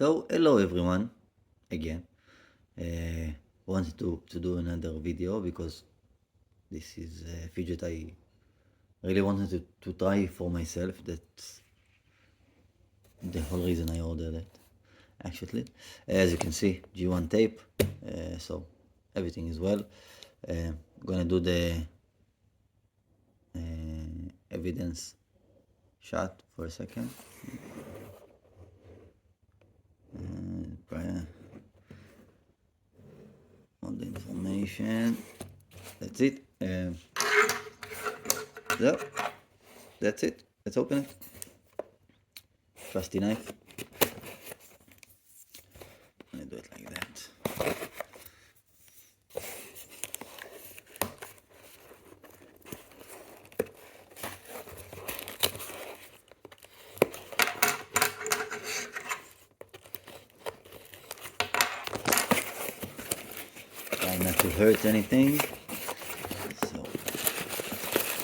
So hello everyone again. Wanted to do another video because this is a fidget I really wanted to try for myself. That's the whole reason I ordered it actually. As you can see, G1 tape, so everything is well. I'm gonna do the evidence shot for a second. All the information. That's it. So that's it. Let's open it. Trusty knife. I'm gonna do it like that. Try not to hurt anything. So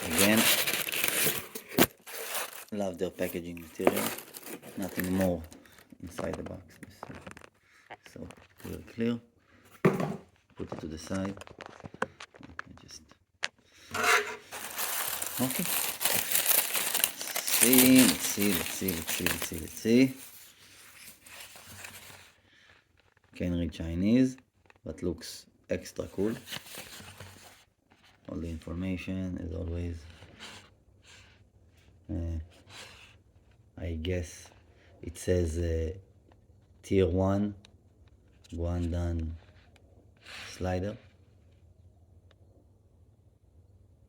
again, love their packaging material. Nothing more inside the box. So we're clear. Put it to the side. Just okay. Let's see. Can't read Chinese, but looks extra cool. All the information as always. I guess it says Tier 1 Guandan Slider.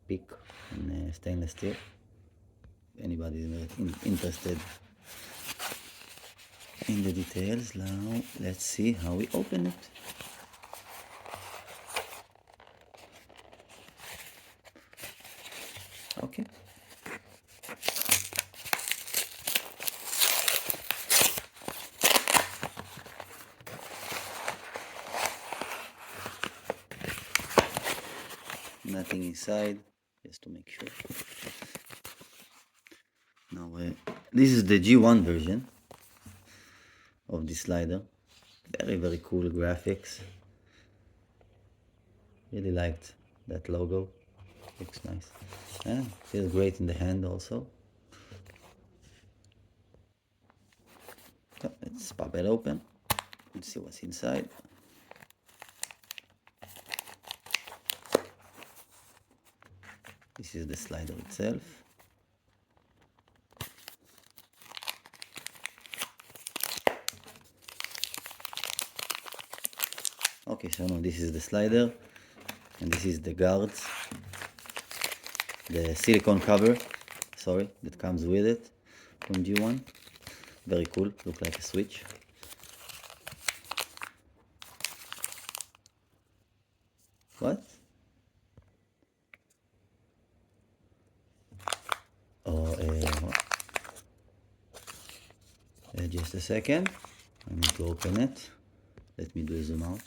Pick in stainless steel. If anybody is interested in the details, now let's see how we open it. Okay. Nothing inside, just to make sure. Now this is the G1 version of this slider. Very cool graphics. Really liked that logo. Looks nice. Yeah, feels great in the hand also. So let's pop it open and see what's inside. This is the slider itself. Okay, so now this is the slider, and this is the guards, the silicone cover, sorry, that comes with it from G1. Very cool, look like a switch. What? Oh, just a second. I need to open it. Let me do a zoom out.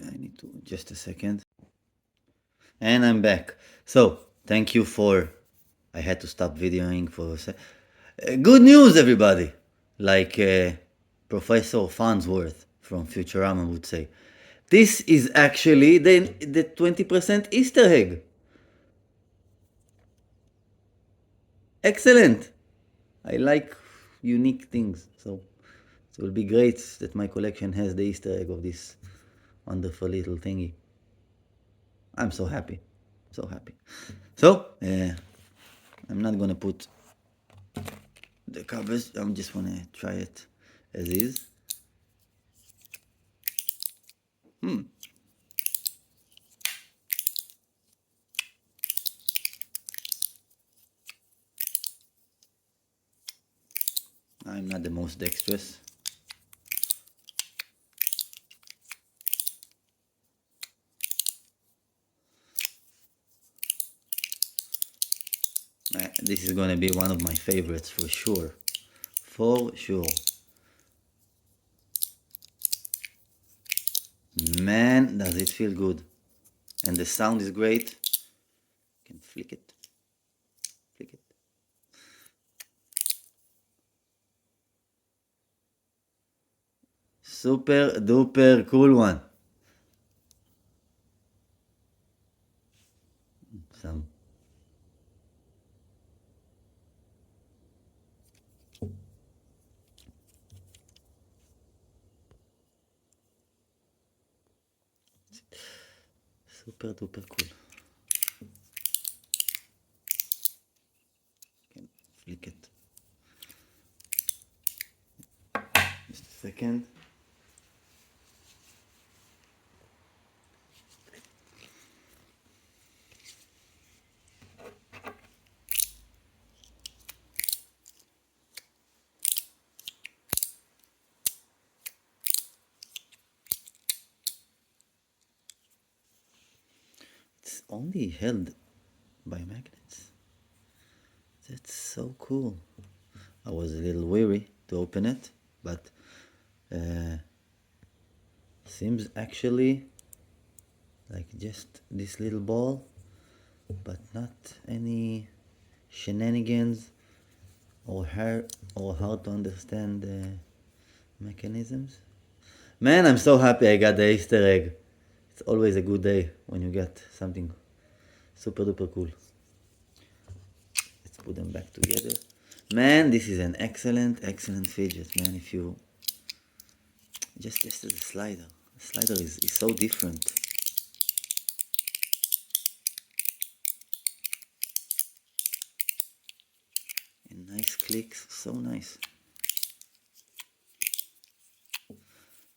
I need to, just a second. And I'm back. So, thank you for, I had to stop videoing for a sec. Good news, everybody! Like Professor Farnsworth from Futurama would say. This is actually the 20% Easter egg. Excellent! I like unique things, so it will be great that my collection has the Easter egg of this wonderful little thingy. I'm so happy, so happy. So, I'm not gonna put the covers, I'm just gonna try it as is. I'm not the most dexterous. This is gonna be one of my favorites for sure. For sure. Man, does it feel good. And the sound is great. can flick it. Flick it. Super duper cool one. Some super duper cool. Can flick it. Just a second. It's only held by magnets. That's so cool. I was a little weary to open it, but seems actually like just this little ball, but not any shenanigans or hard to understand mechanisms. Man, I'm so happy I got the Easter egg. It's always a good day when you get something super duper cool. Let's put them back together. Man, this is an excellent fidget, man. If you just tested the slider. The slider is so different. And nice clicks, so nice.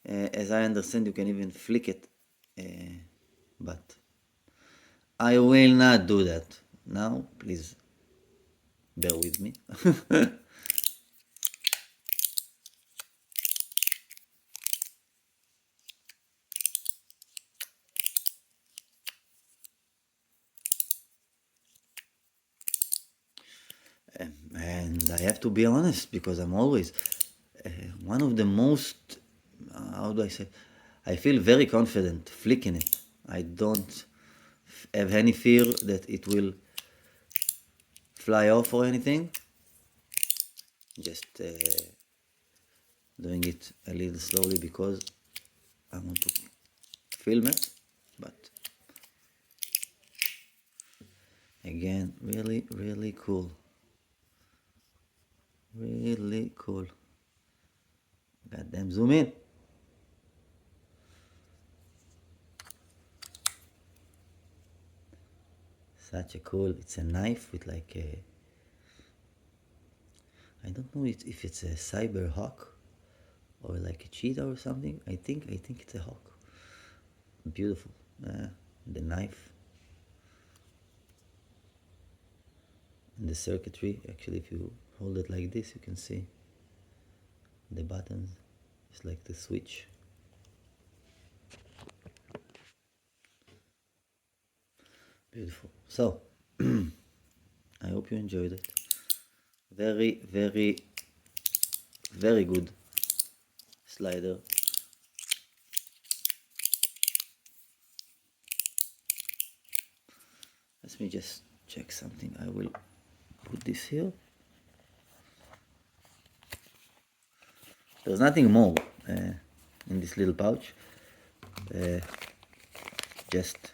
As I understand, you can even flick it, but I will not do that now. Please bear with me. And I have to be honest because I'm always one of the most, how do I say, I feel very confident flicking it. I don't have any fear that it will fly off or anything. Just doing it a little slowly because I want to film it, but again, really cool. Really cool. Goddamn, zoom in. Such a cool, it's a knife with like a, I don't know if it's a cyber hawk or like a cheetah or something. I think it's a hawk. Beautiful. The knife and the circuitry. Actually, if you hold it like this, you can see the buttons. It's like the switch. Beautiful. So, I hope you enjoyed it. Very good slider. Let me just check something. I will put this here. There's nothing more in this little pouch. Just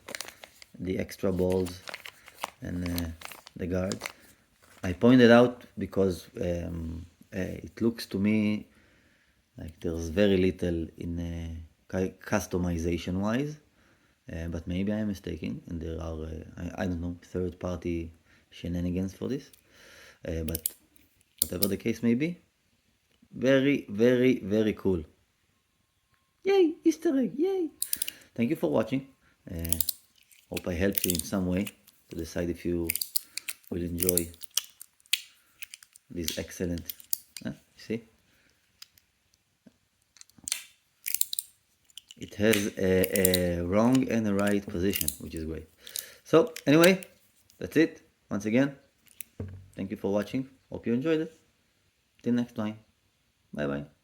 the extra balls and the guard. I pointed out because it looks to me like there's very little in customization wise, but maybe I'm mistaken and there are, I don't know, third-party shenanigans for this. But whatever the case may be, very cool. Yay, Easter egg, yay! Thank you for watching. Hope I helped you in some way to decide if you will enjoy this excellent, see? It has a wrong and a right position, which is great. So anyway, that's it. Once again, thank you for watching. Hope you enjoyed it. Till next time. Bye bye.